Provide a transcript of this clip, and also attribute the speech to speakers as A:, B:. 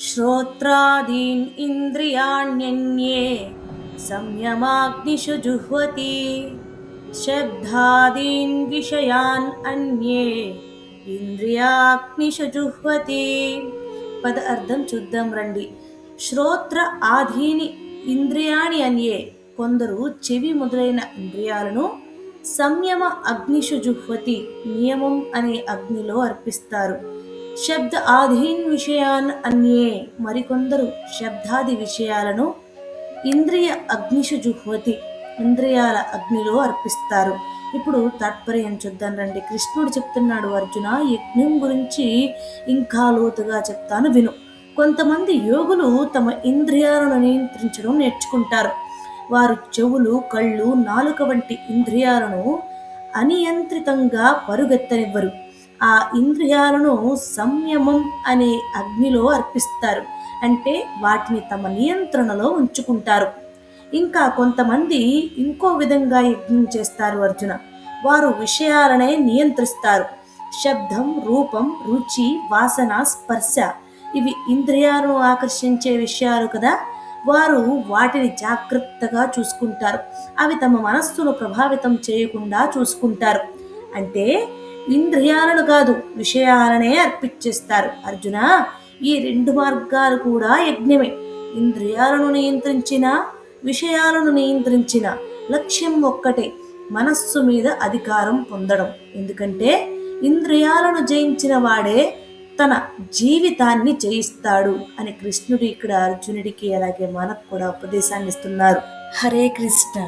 A: శ్రోత్రాదీన్ ఇంద్రియాణ్యన్యే సంయమాగ్నిషు జుహ్వతి శబ్దాదీన్ విషయాన్ అన్యే ఇంద్రియాగ్నిషు జుహ్వతి. పద అర్థం చూద్దాం రండి. శ్రోత్ర ఆధీని ఇంద్రియాణి అన్యే, కొందరు చెవి మొదలైన ఇంద్రియాలను సంయమ అగ్నిషు జుహ్వతి, నియమం అనే అగ్నిలో అర్పిస్తారు. శబ్ద ఆధీన్ విషయాన్ అన్యే, మరికొందరు శబ్దాది విషయాలను ఇంద్రియ అగ్నిషు జుహ్వతి, ఇంద్రియాల అగ్నిలో అర్పిస్తారు. ఇప్పుడు తాత్పర్యం చూద్దాం రండి. కృష్ణుడు చెప్తున్నాడు, అర్జున యజ్ఞం గురించి ఇంకా లోతుగా చెప్తాను విను. కొంతమంది యోగులు తమ ఇంద్రియాలను నియంత్రించడం నేర్చుకుంటారు. వారు చెవులు, కళ్ళు, నాలుక వంటి ఇంద్రియాలను అనియంత్రితంగా పరుగెత్తనివ్వరు. ఆ ఇంద్రియాలను సంయమం అనే అగ్నిలో అర్పిస్తారు, అంటే వాటిని తమ నియంత్రణలో ఉంచుకుంటారు. ఇంకా కొంతమంది ఇంకో విధంగా యజ్ఞం చేస్తారు అర్జున. వారు విషయాలనే నియంత్రిస్తారు. శబ్దం, రూపం, రుచి, వాసన, స్పర్శ, ఇవి ఇంద్రియాలను ఆకర్షించే విషయాలు కదా. వారు వాటిని జాగ్రత్తగా చూసుకుంటారు. అవి తమ మనస్సును ప్రభావితం చేయకుండా చూసుకుంటారు. అంటే ఇంద్రియాలను కాదు, విషయాలనే అర్పించేస్తారు. అర్జున, ఈ రెండు మార్గాలు కూడా యజ్ఞమే. ఇంద్రియాలను నియంత్రించిన, విషయాలను నియంత్రించిన లక్ష్యం ఒక్కటే, మనస్సు మీద అధికారం పొందడం. ఎందుకంటే ఇంద్రియాలను జయించిన వాడే తన జీవితాన్ని జయిస్తాడు అని కృష్ణుడు ఇక్కడ అర్జునుడికి అలాగే మనకు కూడా ఉపదేశాన్ని ఇస్తున్నారు. హరే కృష్ణ.